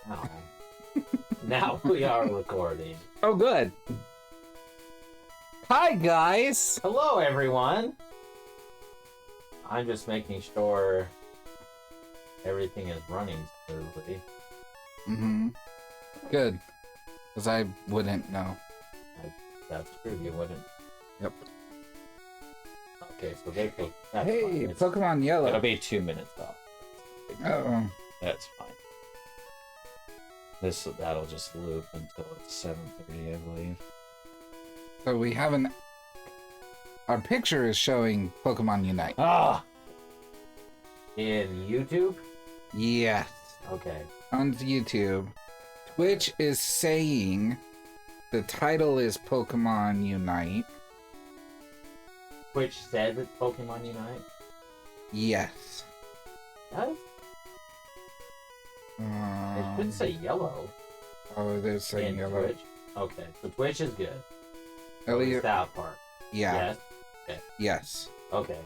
Now, now we are recording. Oh, good. Hi, guys. Hello, everyone. I'm just making sure everything is running smoothly. Mm-hmm. Good. Because I wouldn't know. That's true, you wouldn't. Yep. Okay, so they could. Hey, Pokemon Yellow. It'll be 2 minutes off. Uh-oh. That's fine. That'll just loop until it's 7:30, I believe. So we haven't... Our picture is showing Pokemon Unite. Ah! In YouTube? Yes. Okay. On YouTube. Twitch is saying the title is Pokemon Unite. Twitch said it's Pokemon Unite? Yes. Does? It should say yellow. Oh, they're saying in yellow. Twitch. Okay, so Twitch is good. Elliot. That part. Yeah. Yes? Okay. Yes. Okay.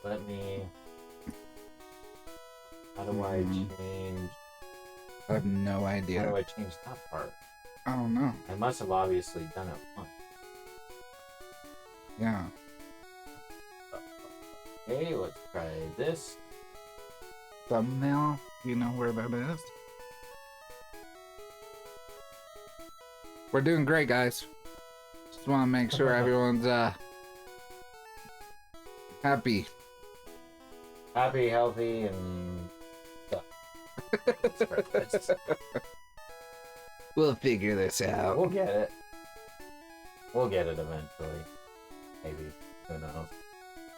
Let me... How do I change... I have no How idea. do I change that part? I don't know. I must have obviously done it once. Yeah. Okay, let's try this. Thumbnail? You know where that is? We're doing great, guys. Just want to make sure everyone's happy. Happy, healthy, and stuff. We'll figure this out. We'll get it. We'll get it eventually. Maybe. Who knows?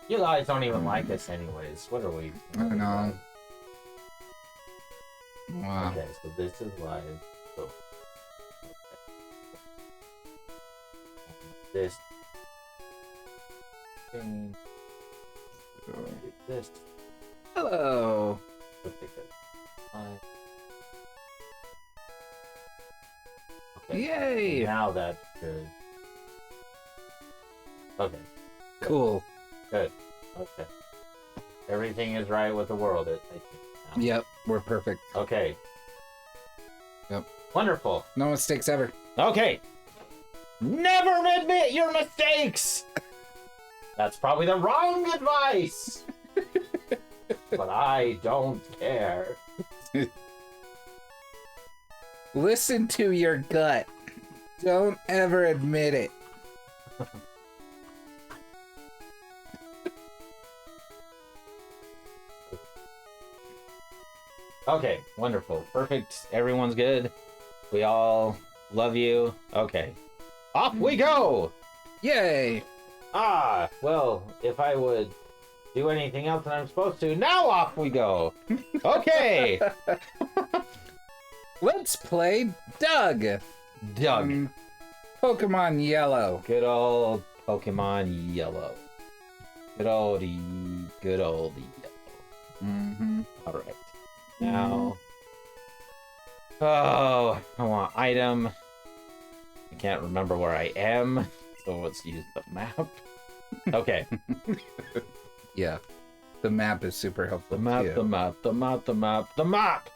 You guys don't even like us anyways. What are we? I know. Wow. Okay, so this is live. So, this thing. This. Hello. Okay. Yay. Now that's good. Okay. Cool. Good. Okay. Everything is right with the world. I think now. Yep, we're perfect. Okay. Yep. Wonderful. No mistakes ever. Okay. Never admit your mistakes. That's probably the wrong advice. But I don't care. Listen to your gut. Don't ever admit it. Okay, wonderful. Perfect. Everyone's good. We all love you. Okay. Off we go! Yay! Ah, well, if I would do anything else than I'm supposed to, now off we go! Okay! Let's play Doug. Doug. Pokemon Yellow. Good old Pokemon Yellow. Good old Yellow. Mm-hmm. Alright. Now... Oh, I want item. I can't remember where I am, so let's use the map. Okay. Yeah. The map is super helpful. The map, too. the map, the map, the map, the map!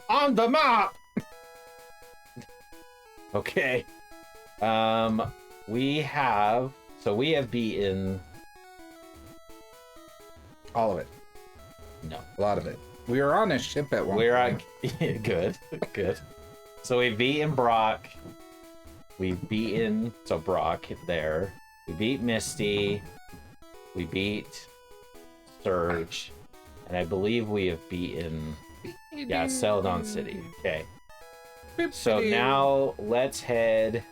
On the map! Okay. We have beaten... All of it. No. A lot of it. We were on a ship at one point. Good, good. So we've beaten Brock. Brock there. We beat Misty. We beat Surge. And I believe we have beaten... Yeah, Celadon City. Okay. So now let's head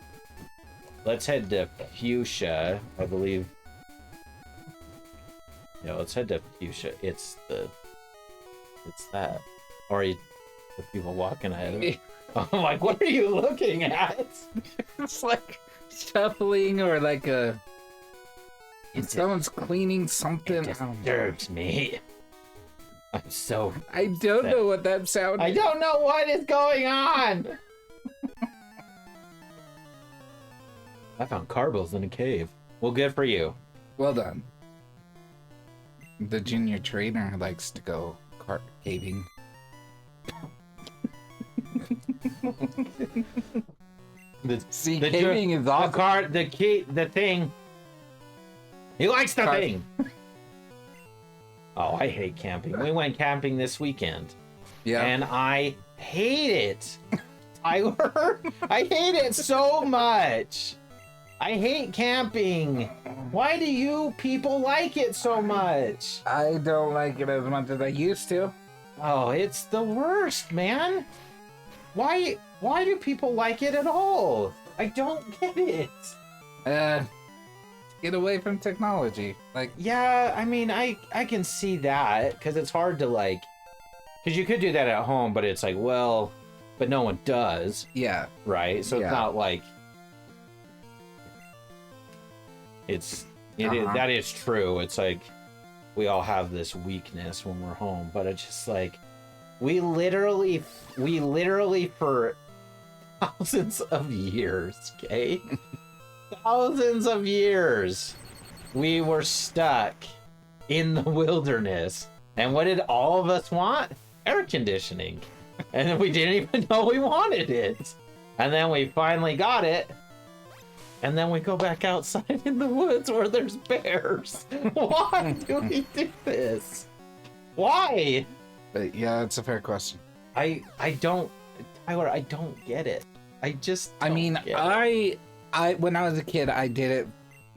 to Fuchsia, I believe. Yeah, let's head to Fuchsia. It's that. Or the people walking ahead of me. I'm like, what are you looking at? It's like shuffling or like a... Someone's cleaning something. It disturbs me. I'm so... I don't know what that sound is. I don't know what is going on! I found Carbills in a cave. Well, good for you. Well done. The junior trainer likes to go caving. See, camping is awesome. The thing. He likes the thing. Oh, I hate camping. We went camping this weekend. Yeah. And I hate it. Tyler, I hate it so much. I hate camping. Why do you people like it so much? I don't like it as much as I used to. Oh, it's the worst, man. Why do people like it at all? I don't get it. Get away from technology. Like, yeah, I mean, I can see that because it's hard to like, because you could do that at home, but it's like, well, but no one does. Yeah. Right. So it's not like it is, that is true. It's like we all have this weakness when we're home, but it's just like we literally for thousands of years, okay? Thousands of years, we were stuck in the wilderness. And what did all of us want? Air conditioning. And we didn't even know we wanted it. And then we finally got it. And then we go back outside in the woods where there's bears. Why do we do this? Why? Yeah, it's a fair question. I don't, Tyler, I don't get it. I when I was a kid, I did it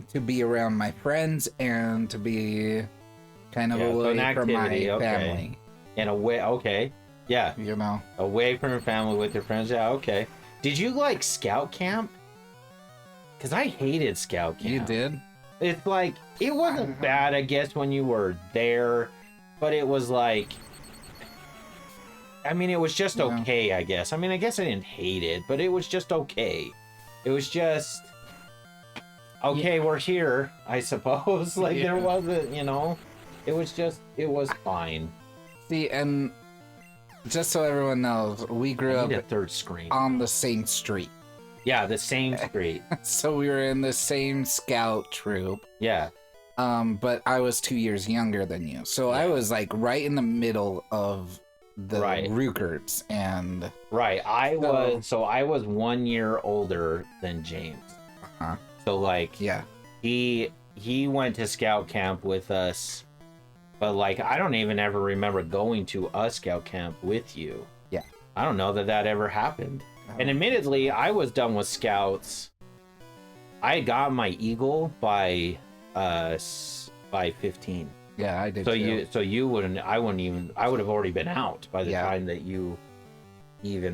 to be around my friends and to be kind of away from my family. And away, okay. Yeah. You know. Away from your family with your friends, yeah, okay. Did you like scout camp? Because I hated scout camp. You did? It's like, it wasn't bad, I guess, when you were there, but it was like, I mean, it was just okay, I guess. I mean, I guess I didn't hate it, but it was just okay. It was just, okay, we're here, I suppose. Like, there wasn't, it was just, it was fine. See, and just so everyone knows, we grew up a third screen on the same street. Yeah, the same street. So we were in the same scout troop. Yeah. But I was 2 years younger than you. So I was like right in the middle of the Rugerts and I was 1 year older than James. So like he went to scout camp with us, but like I don't even ever remember going to a scout camp with you. Yeah, I don't know that ever happened. And admittedly, I was done with scouts. I got my Eagle by 15. Yeah, I did. So you wouldn't. I wouldn't even. I would have already been out by the time that you even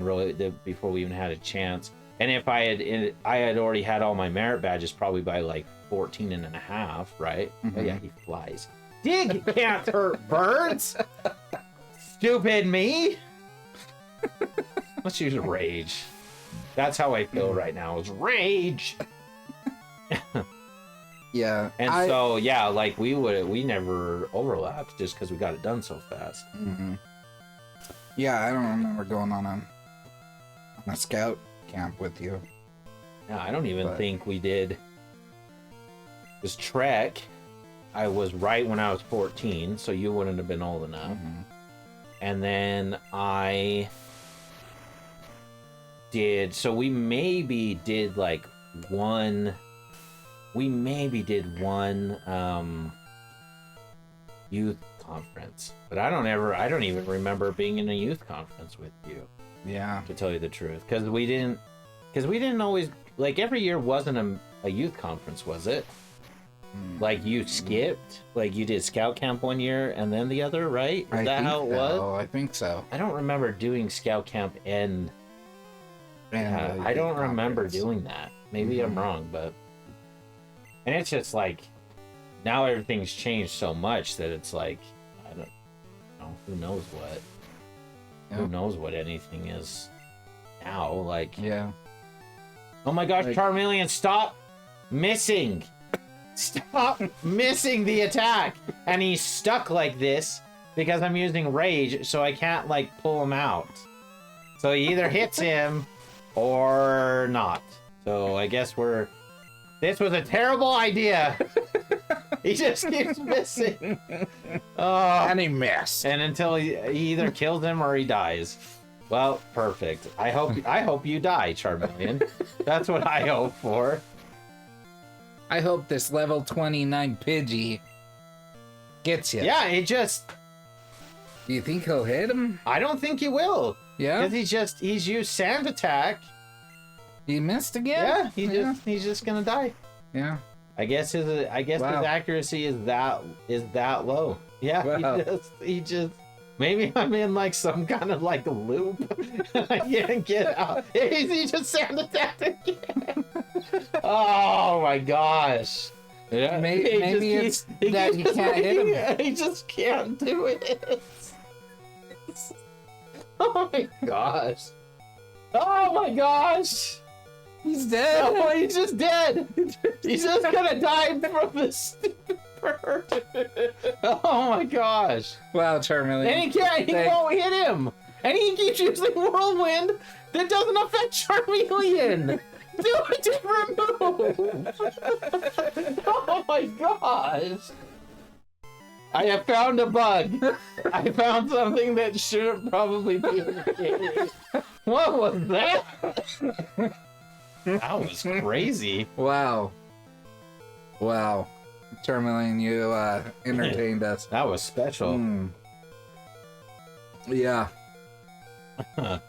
before we even had a chance. And if I had already had all my merit badges probably by like 14 and a half, right? Mm-hmm. Oh yeah, he flies. Dig can't hurt birds. Stupid me. Let's use rage. That's how I feel right now. Is rage. Yeah. And like we never overlapped just because we got it done so fast. Mm-hmm. Yeah, I don't remember going on a scout camp with you. Yeah, I don't even think we did. This trek, I was right when I was 14, so you wouldn't have been old enough. Mm-hmm. And then I did, so we maybe did one youth conference, but I don't even remember being in a youth conference with you. Yeah, to tell you the truth, because we didn't always, like, every year wasn't a youth conference, was it? Like, you skipped, like you did scout camp one year and then the other, right? Is that how it was? Oh, I think so. I don't remember doing scout camp and I don't remember doing that. Maybe I'm wrong, but and it's just like now everything's changed so much that it's like I don't know, who knows what. Yeah. Who knows what anything is now? Like, oh my gosh, like, Charmeleon, stop missing! Stop missing the attack! And he's stuck like this because I'm using rage, so I can't like pull him out. So he either hits him or not. So I guess this was a terrible idea. He just keeps missing. And he missed. And until he either kills him or he dies. Well, perfect. I hope you die, Charmeleon. That's what I hope for. I hope this level 29 Pidgey gets you. Yeah, it just... Do you think he'll hit him? I don't think he will. Yeah? Because he's used Sand Attack. He missed again? Yeah, he's just gonna die. Yeah. I guess his accuracy is that low. Yeah, wow. he just maybe I'm in like some kind of like loop. I can't get out. He just Sand Attacked again. Oh my gosh. Yeah, maybe it's that he can't hit him. He just can't do it. Oh my gosh. Oh my gosh. He's dead. Oh, he's just dead. He's just gonna die from this stupid bird. Oh my gosh. Wow, Charmeleon. And he won't hit him. And he keeps using Whirlwind that doesn't affect Charmeleon. Do a different move. Oh my gosh. I have found a bug. I found something that shouldn't probably be in the game. What was that? That was crazy. Wow. Charmeleon, you entertained us. That was special. Yeah. Yeah.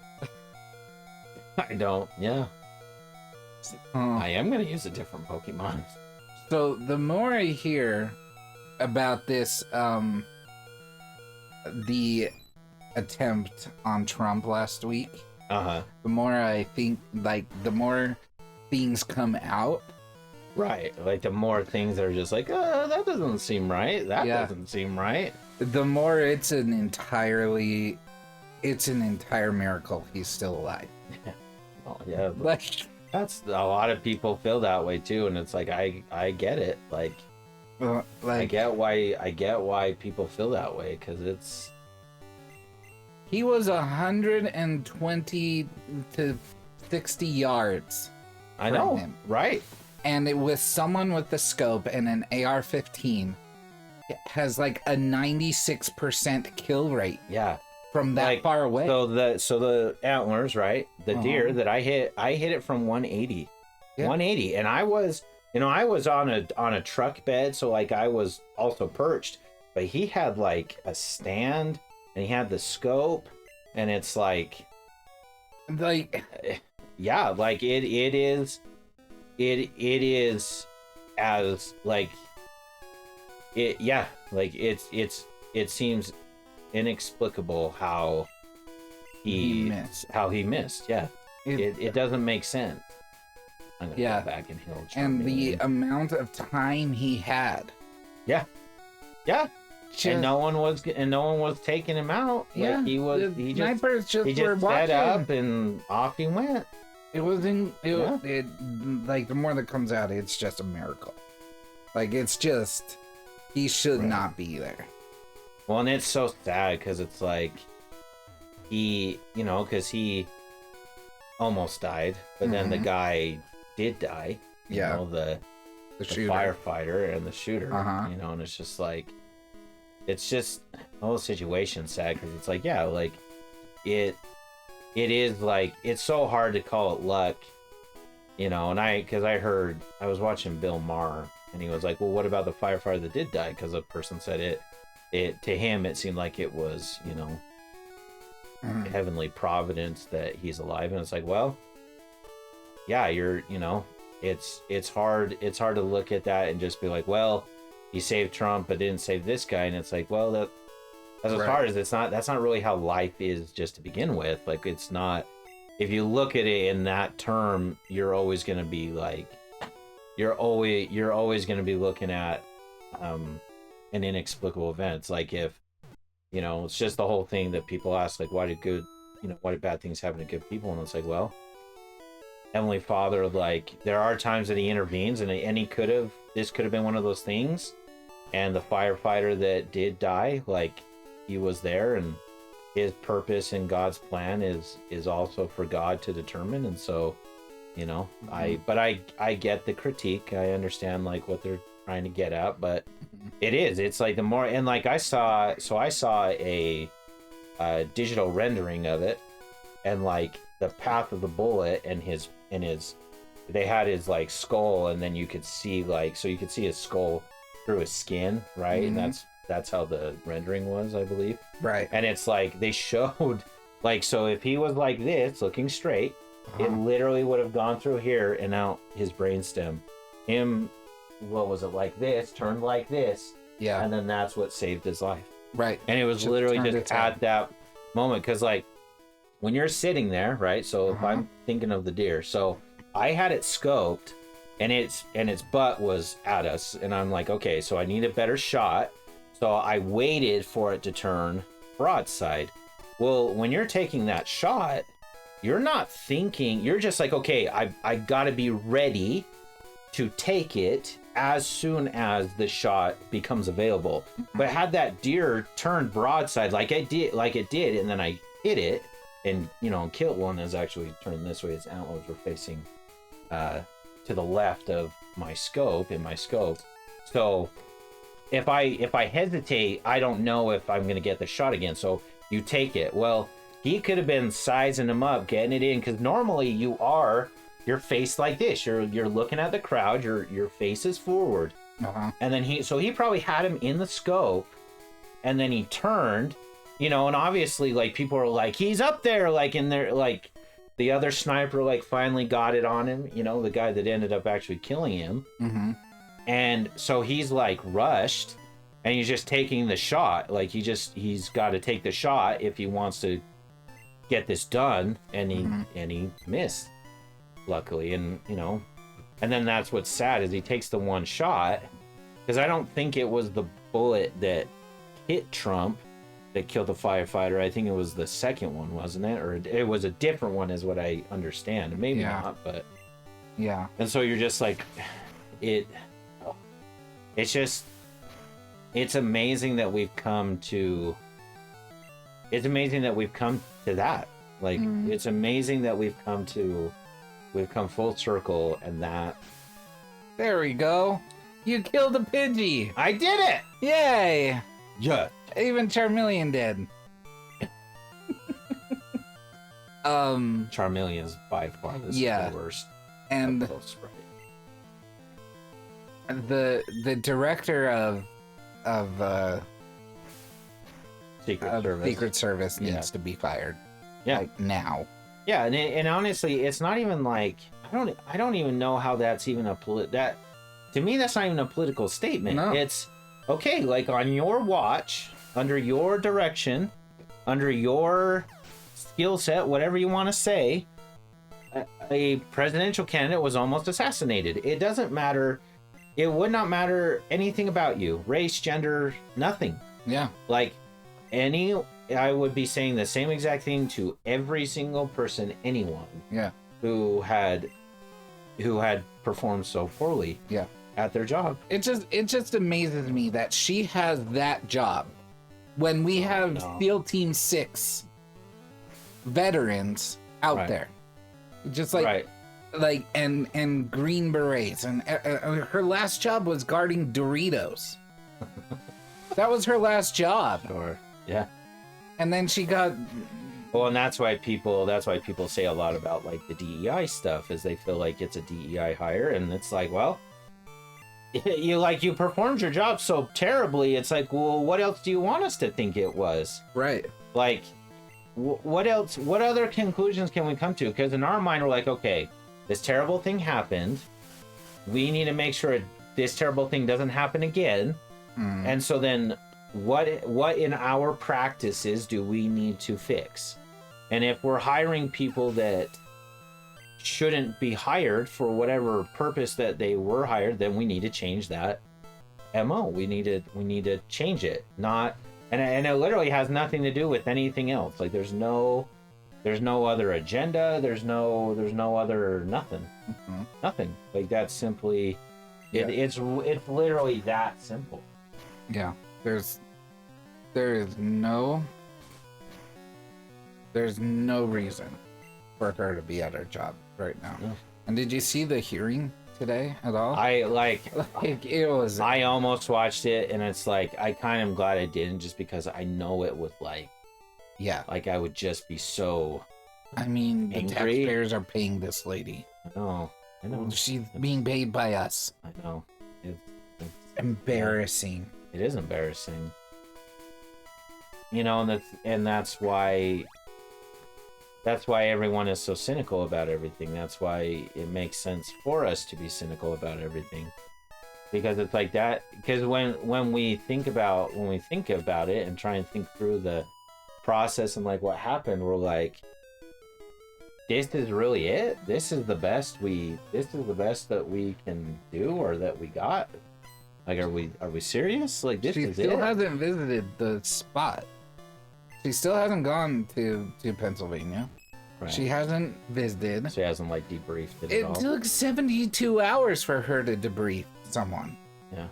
I am going to use a different Pokemon. So the more I hear about this, the attempt on Trump last week, the more I think, like, the more things come out. Right. Like, the more things are just like, that doesn't seem right. That doesn't seem right. The more it's an entire miracle he's still alive. Oh, yeah. Like, that's a lot of people feel that way too, and it's like I get it. Like I get why people feel that way, because it's he was 120 to 60 yards. I know, him. Right? And it was someone with the scope and an AR-15. It has like a 96% kill rate. Yeah. From that far away. So the antlers, right? The deer that I hit it from 180. Yeah. 180. And I was on a truck bed, so like I was also perched, but he had like a stand and he had the scope, and it's like yeah, like it is as like it, yeah, like it seems inexplicable how he missed. Yeah, it doesn't make sense. I'm gonna go back and heal Charmeleon. And the amount of time he had. Yeah. And no one was taking him out. Yeah, like he just set up and off he went. It like the more that comes out, it's just a miracle. Like, it's just, he should not be there. Well, and it's so sad because it's like because he almost died, but then the guy did die. You know, the firefighter and the shooter. And it's just like, it's just the whole situation's sad because it's like, like it is like, it's so hard to call it luck, and I was watching Bill Maher, and he was like, well, what about the firefighter that did die? Because a person said it to him, it seemed like it was, heavenly providence that he's alive. And it's like, well, yeah, it's hard to look at that and just be like, well, he saved Trump but didn't save this guy. And it's like, well, that's as hard as that's not really how life is just to begin with. Like, it's not, if you look at it in that term, you're always going to be like, you're always going to be looking at an inexplicable event. It's like, if it's just the whole thing that people ask, like, why did bad things happen to good people? And it's like, well, Heavenly Father, like, there are times that he intervenes, and this could have been one of those things. And the firefighter that did die, like, he was there, and his purpose and God's plan is also for God to determine. And so, I get the critique. I understand like what they're trying to get at, but it's like the more, and like I saw a digital rendering of it, and like the path of the bullet and his they had his like skull, and then you could see like, so you could see his skull through his skin, right? And that's how the rendering was, I believe. Right. And it's like they showed like, so if he was like this looking straight, it literally would have gone through here and out his brainstem. Him, what was it, like this, turned like this, and then that's what saved his life. Right. And it was literally just at that moment, because like when you're sitting there, right? So if I'm thinking of the deer, so I had it scoped, and its butt was at us, and I'm like, okay, so I need a better shot. So I waited for it to turn broadside. Well, when you're taking that shot, you're not thinking, you're just like, okay, I gotta be ready to take it as soon as the shot becomes available. But had that deer turned broadside like it did, and then I hit it and, you know, killed one that's actually turned this way. Its antlers were facing to the left of my scope, So if I hesitate, I don't know if I'm gonna get the shot again. So you take it. Well, he could have been sizing him up, getting it in, because normally you're faced like this. You're looking at the crowd. Your face is forward, and then he probably had him in the scope, and then he turned, you know, and obviously like people are like, he's up there, like in there, like the other sniper like finally got it on him, you know, the guy that ended up actually killing him, and so he's like rushed, and he's just taking the shot, like he's got to take the shot if he wants to get this done, and he missed, luckily. And you know, and then that's what's sad is he takes the one shot, because I don't think it was the bullet that hit Trump that killed the firefighter. I think it was the second one, wasn't it? Or it was a different one, is what I understand. Maybe not, but yeah. And so you're just like, it's just, it's amazing that we've come to that. Like, it's amazing that we've come full circle, and that. There we go. You killed a Pidgey. I did it! Yay! Yeah. Even Charmeleon did. Charmeleon's by far the worst. And the director of Secret Service needs to be fired. Yeah. Like now. Yeah, and honestly, it's not even like, I don't even know how that's even that to me, that's not even a political statement. No. It's okay, like on your watch, under your direction, under your skill set, whatever you want to say, a presidential candidate was almost assassinated. It doesn't matter. It would not matter anything about you, race, gender, nothing. Yeah. Like I would be saying the same exact thing to every single person, anyone. Yeah. Who had performed so poorly. Yeah. At their job. It just amazes me that she has that job when we have SEAL Team 6 veterans out there. Just like and Green Berets, and her last job was guarding Doritos. That was her last job. Sure. Yeah. And then she got. Well, and that's why people say a lot about like the DEI stuff, is they feel like it's a DEI hire, and it's like, well, you performed your job so terribly. It's like, well, what else do you want us to think it was? Right. Like, what else? What other conclusions can we come to? Because in our mind, we're like, okay, this terrible thing happened. We need to make sure this terrible thing doesn't happen again. And so then, what in our practices do we need to fix? And if we're hiring people that shouldn't be hired for whatever purpose that they were hired, then we need to change that MO. We need to change it. And it literally has nothing to do with anything else. Like there's no other agenda. There's no other nothing. Nothing. Like that's simply it's literally that simple. Yeah. There's no reason for her to be at her job right now. Yeah. And did you see the hearing today at all? It was. I almost watched it, and it's like I kind of am glad I didn't, just because I know it would like I would just be so I mean, the angry. taxpayers are paying this lady. I know. She's being paid by us. I know. It's embarrassing. It is embarrassing. You know, and that's why everyone is so cynical about everything. That's why it makes sense for us to be cynical about everything. Because it's like that. Because when we think about it and try and think through the process and like what happened, we're like, this is really it. This is the best that we can do or that we got. Like, are we serious? Like, this is it. She still hasn't visited the spot. She still hasn't gone to Pennsylvania. Right. She hasn't visited. She hasn't like debriefed it at all. It took 72 hours for her to debrief someone. Yeah.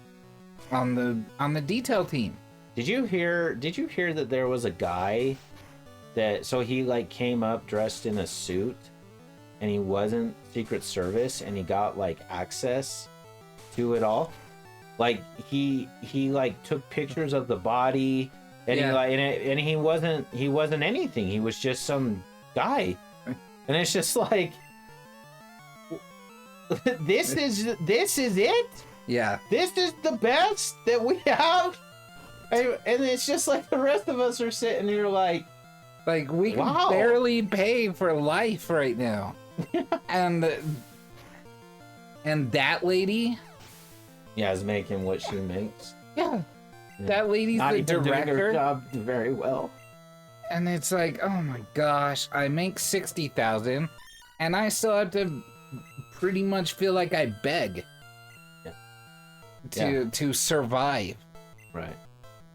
On the detail team. Did you hear that there was a guy that he like came up dressed in a suit and he wasn't Secret Service and he got like access to it all? Like he like took pictures of the body and he wasn't anything. He was just some guy. And it's just like this is it? Yeah. This is the best that we have? And it's just like the rest of us are sitting here like we can barely pay for life right now. and that lady is making what she makes. Yeah. That lady's not the even director. Doing her job very well. And it's like, oh my gosh, I make $60,000 and I still have to pretty much feel like I beg to survive.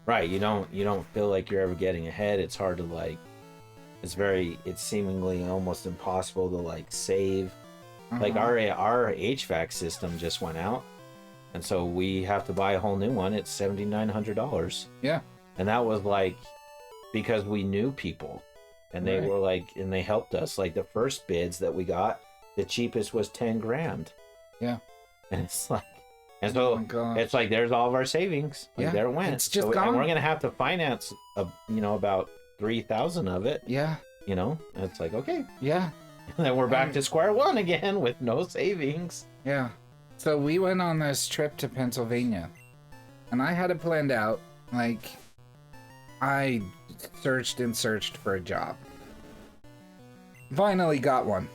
Right. You don't feel like you're ever getting ahead. It's hard to like, it's seemingly almost impossible to like save. Like our HVAC system just went out. And so we have to buy a whole new one. It's $7,900. Yeah. And that was like, because we knew people and they were like, and they helped us. Like the first bids that we got, the cheapest was $10,000. Yeah. And it's like, and so it's like, there's all of our savings. Like, there it went. It's just gone. And we're going to have to finance, about 3,000 of it. Yeah. And it's like, okay. Yeah. And then we're back to square one again with no savings. Yeah. So we went on this trip to Pennsylvania and I had it planned out. Like, I searched and searched for a job. Finally got one.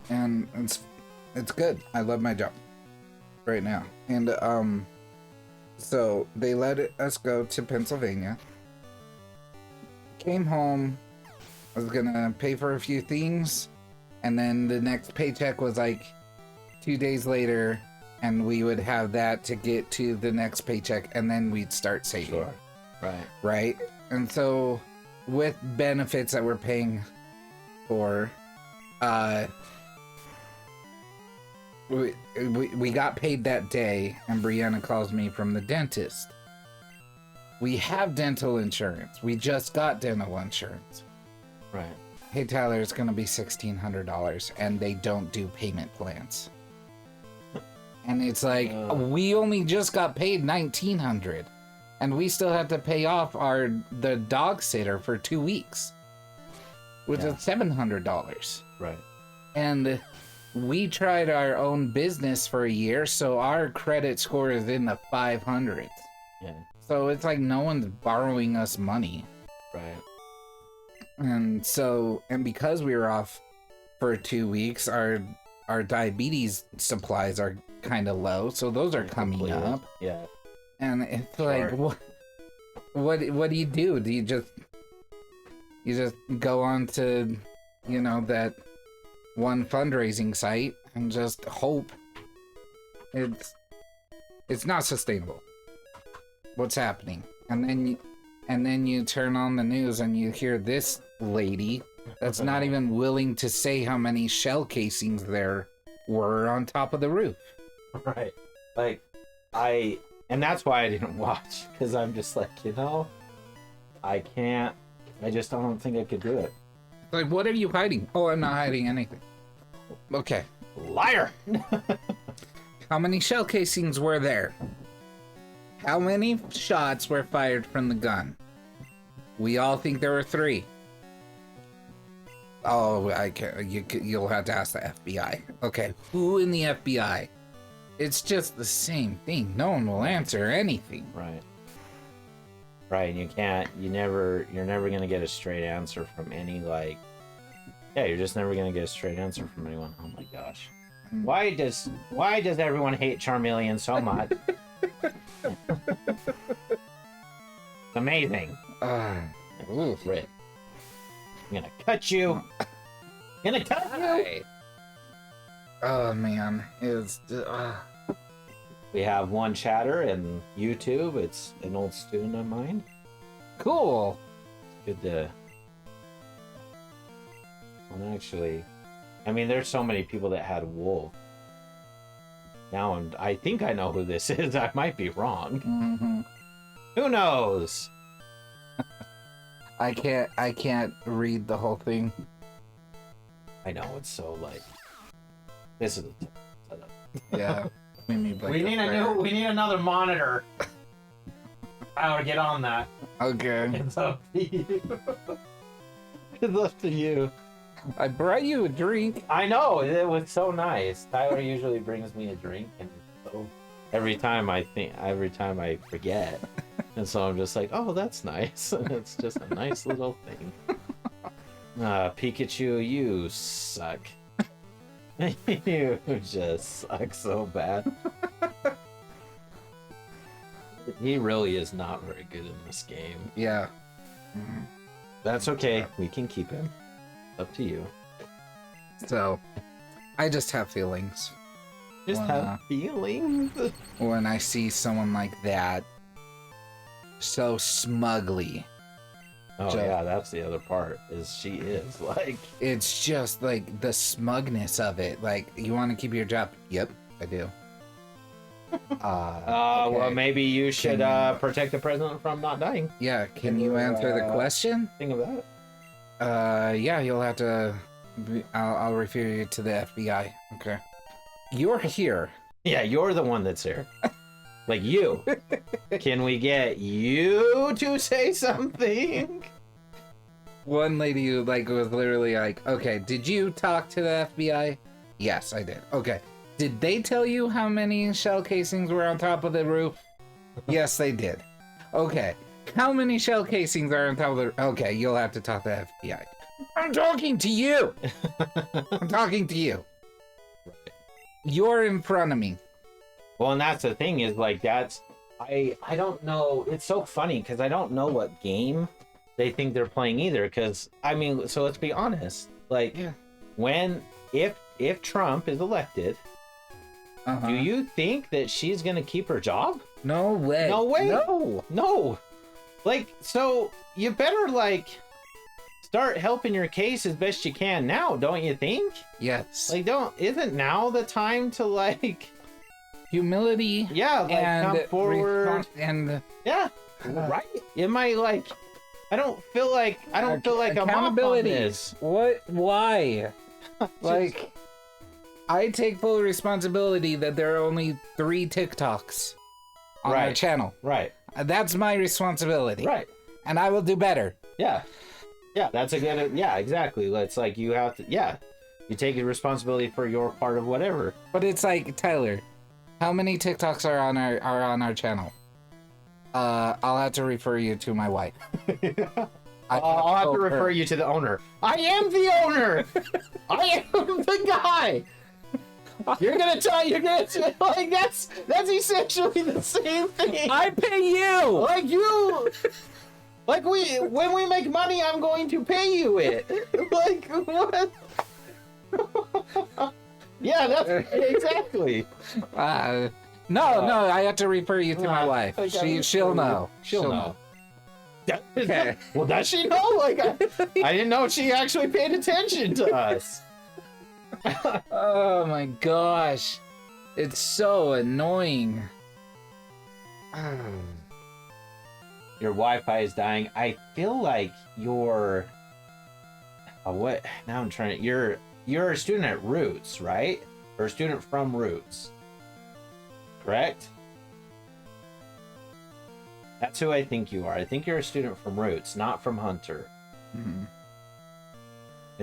And it's good. I love my job right now. And so they let us go to Pennsylvania. Came home. I was gonna pay for a few things, and then the next paycheck was like 2 days later, and we would have that to get to the next paycheck, and then we'd start saving. Sure. Right. And so with benefits that we're paying for, we got paid that day, and Brianna calls me from the dentist. We have dental insurance. We just got dental insurance. Right. Hey, Tyler, it's going to be $1,600, and they don't do payment plans. And it's like, we only just got paid $1,900, and we still have to pay off the dog sitter for 2 weeks, which is $700. Right. And we tried our own business for a year, so our credit score is in the 500s. Yeah. So it's like no one's borrowing us money. Right. And because we were off for 2 weeks, our diabetes supplies are kind of low, so those are coming up. Yeah. And it's like, what do you do? Do you just go on to, that one fundraising site and just hope? It's not sustainable. What's happening? And then you turn on the news and you hear this lady that's not even willing to say how many shell casings there were on top of the roof. Right. Like, and that's why I didn't watch, because I'm just like, I can't, I don't think I could do it. Like, what are you hiding? Oh, I'm not hiding anything. Okay. Liar! How many shell casings were there? How many shots were fired from the gun? We all think there were 3. Oh, I can. You'll have to ask the FBI. Okay, who in the FBI? It's just the same thing. No one will answer anything. Right. Right, and you're never gonna get a straight answer from any, like, yeah, you're just never gonna get a straight answer from anyone. Oh my gosh. Why does everyone hate Charmeleon so much? Amazing. Rip. I'm gonna cut you. Gonna cut you. Oh man, it's. We have one chatter and YouTube. It's an old student of mine. Cool. It's good to. Well, actually, I mean, there's so many people that had Wolf. Now I think I know who this is. I might be wrong. Mm-hmm. Who knows? I can't read the whole thing. I know, it's so like. This is. Yeah. We need another monitor. How to get on that? Okay. It's up to you. It's up to you. I brought you a drink. I know, it was so nice. Tyler usually brings me a drink, and so every time I forget, and so I'm just like, oh, that's nice. It's just a nice little thing. Pikachu, you suck. You just suck so bad. He really is not very good in this game. Yeah. That's okay. We can keep him. Up to you. So, I just have feelings. Just have feelings. When I see someone like that, so smugly. Oh yeah, that's the other part. Is she is like. It's just like the smugness of it. Like, you want to keep your job? Yep, I do. Okay. Well, maybe you should protect the president from not dying. Yeah, can you answer the question? Think of that. Yeah, you'll have to. I'll refer you to the FBI. Okay. You're here. Yeah, you're the one that's here. Like you. Can we get you to say something? One lady who was literally like, okay, did you talk to the FBI? Yes, I did. Okay. Did they tell you how many shell casings were on top of the roof? Yes, they did. Okay. How many shell casings are on top of the... Okay, you'll have to talk to the FBI. I'm talking to you! I'm talking to you. You're in front of me. Well, and that's the thing is, like, I don't know. It's so funny because I don't know what game they think they're playing either. Because, I mean, so let's be honest. Like, if Trump is elected, do you think that she's going to keep her job? No way. No way. No. Like, so you better, like, start helping your case as best you can now, don't you think? Yes. Like, isn't now the time to, like... Humility. Yeah, like, and come forward. Yeah, right? It might, like... I don't feel like I'm off on this. What? Why? Like, I take full responsibility that there are only 3 TikToks on our channel. Right. That's my responsibility. Right. And I will do better. Yeah. Yeah, that's a good... Yeah, exactly. It's like you have to... Yeah. You take responsibility for your part of whatever. But it's like, Tyler, how many TikToks are on our channel? I'll have to refer you to my wife. I'll have to refer you to the owner. I am the owner! I am the guy! You're gonna like, that's essentially the same thing. I pay you! Like you... Like when we make money, I'm going to pay you it. Like, what? Yeah, that's exactly. No, I have to refer you to my wife. She'll know. She'll know. Okay. Well, does she know? Like, I didn't know she actually paid attention to us. Oh my gosh. It's so annoying. Your Wi-Fi is dying. I feel like you're... what? Now I'm trying to... You're a student at Roots, right? Or a student from Roots. Correct? That's who I think you are. I think you're a student from Roots, not from Hunter. Mm-hmm.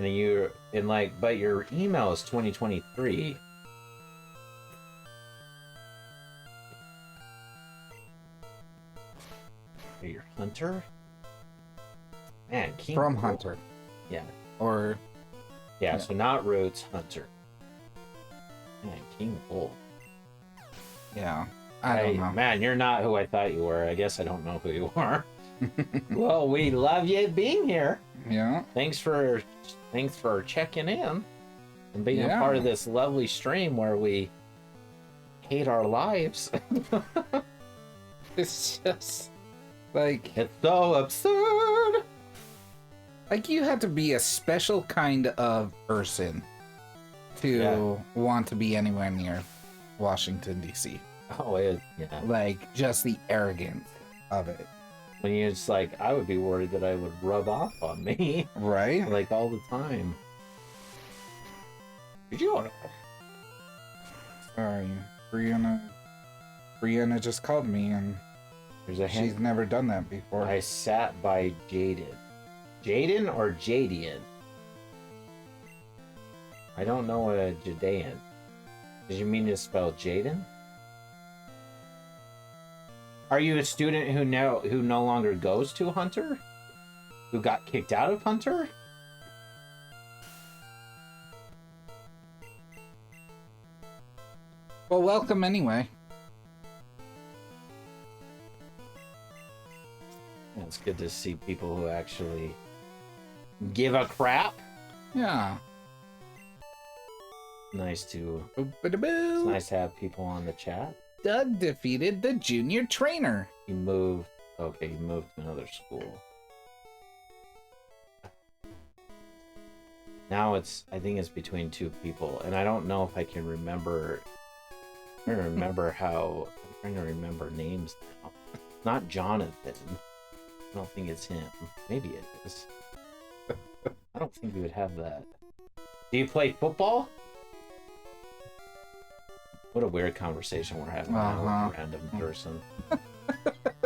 And then but your email is 2023. You're Hunter? Man, King From Bull. Hunter. Yeah. Or... Yeah, so not Roots, Hunter. Man, King Bull. Yeah. I don't know. Man, you're not who I thought you were. I guess I don't know who you are. Well, we love you being here. Yeah. Thanks for checking in and being a part of this lovely stream where we hate our lives. It's just like It's so absurd. Like you have to be a special kind of person to want to be anywhere near Washington D.C. Oh, yeah. Like just the arrogance of it. When you're just like, I would be worried that I would rub off on me. Right? Like all the time. Did you? Sorry. Brianna just called me and There's a she's never done that before. I sat by Jaden. Jaden or Jadian? I don't know a Judean. Did you mean to spell Jaden? Are you a student who no longer goes to Hunter? Who got kicked out of Hunter? Well, welcome anyway. Yeah, it's good to see people who actually give a crap. Yeah. It's Boop-a-da-boo. nice to have people on the chat. Doug defeated the junior trainer. You moved to another school. Now I think it's between two people, and I don't know if I can remember. I'm trying to remember names now. Not Jonathan. I don't think it's him. Maybe it is. I don't think we would have that. Do you play football? What a weird conversation we're having now with a random person.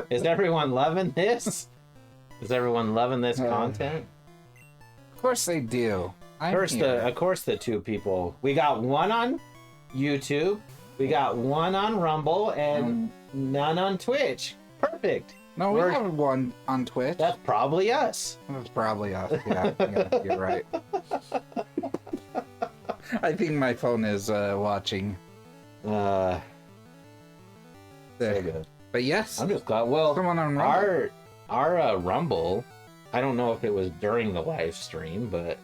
Is everyone loving this? Is everyone loving this content? Of course they do. Of course the two people. We got one on YouTube, we got one on Rumble, and none on Twitch. Perfect. No, we have one on Twitch. That's probably us. That's probably us. Yeah, you're right. I think my phone is watching. So There. good. But yes, I'm just glad. Well, someone on Rumble. our Rumble, I don't know if it was during the live stream, but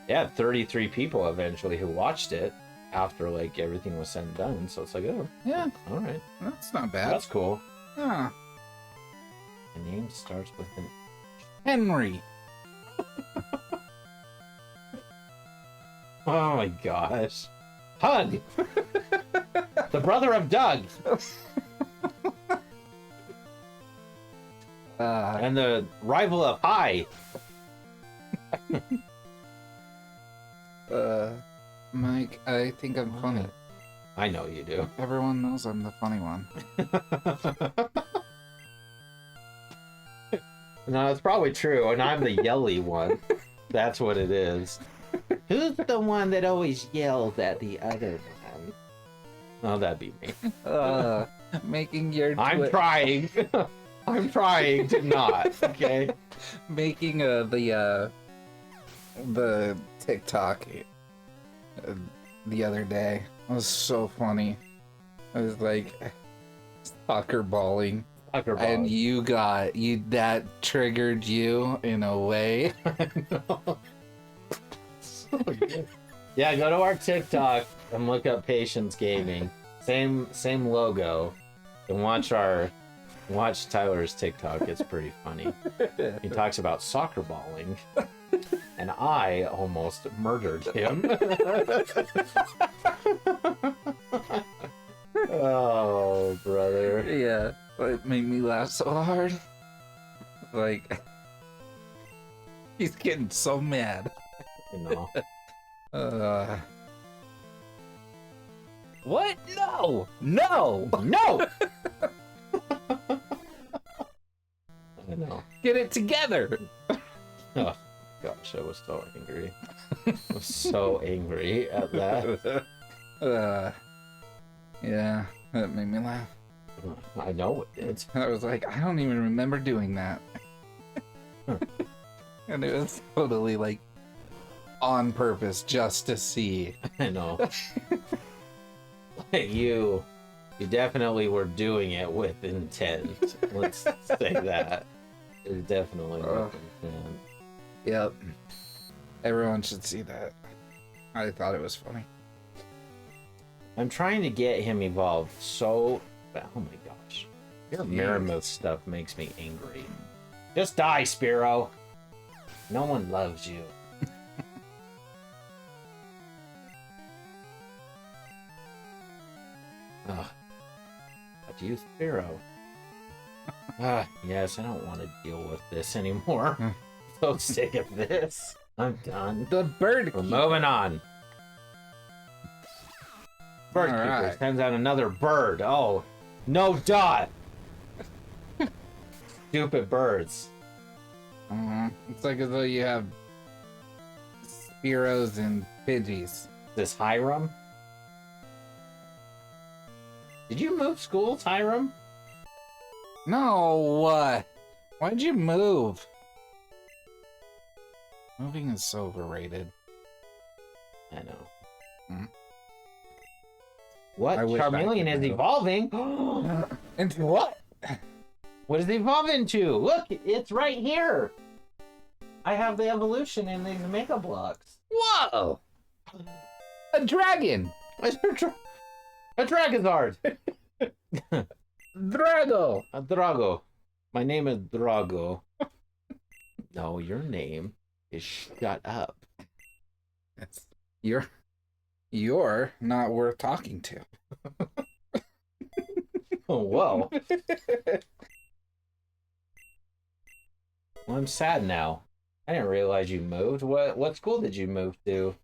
it had 33 people eventually who watched it after like everything was said and done. So it's like, oh, Yeah, all right, that's not bad. that's cool. Yeah. The name starts with an Henry. Oh my gosh. Hug! The brother of Doug! And the rival of Hi! Mike, I think I'm funny. I know you do. Everyone knows I'm the funny one. No, it's probably true, and I'm the yelly one. That's what it is. Who's the one that always yells at the other one? Oh, that'd be me. Making your I'm trying. I'm trying to not, okay? Making the TikTok the other day. It was so funny. I was like soccer balling. And that triggered you in a way. Yeah, go to our TikTok and look up Patience Gaming. Same logo. And watch Tyler's TikTok. It's pretty funny. He talks about soccer balling. And I almost murdered him. Oh, brother. Yeah, it made me laugh so hard. Like, he's getting so mad. You know. What? No! No! No! I know. Get it together! Oh, gosh. gosh, I was so angry. I was so angry at that. Yeah, that made me laugh. I know it did. I was like, I don't even remember doing that. And it was totally like on purpose just to see. I know. You definitely were doing it with intent. Let's say that. It definitely with intent. Yep. Everyone should see that. I thought it was funny. I'm trying to get him evolved so... Oh my gosh. Your Miramus stuff makes me angry. Just die, Spearow. No one loves you. Ugh. But you, Spearow. Yes, I don't want to deal with this anymore. I'm so sick of this. I'm done. The bird. We're moving on. Bird keeper sends out another bird. Oh, no dot. Stupid birds. It's like as though you have Spearows and Pidgeys. This Hiram? Did you move schools, Hiram? No, why'd you move? Moving is so overrated. I know. Hmm? What? Charmeleon is evolving. Into what? What does it evolve into? Look, it's right here. I have the evolution in these Mega Blocks. Whoa! A dragon! A Dragozard. Drago! A Drago. My name is Drago. No, your name is Shut Up. You're not worth talking to. Oh, whoa. Well, I'm sad now. I didn't realize you moved. What school did you move to?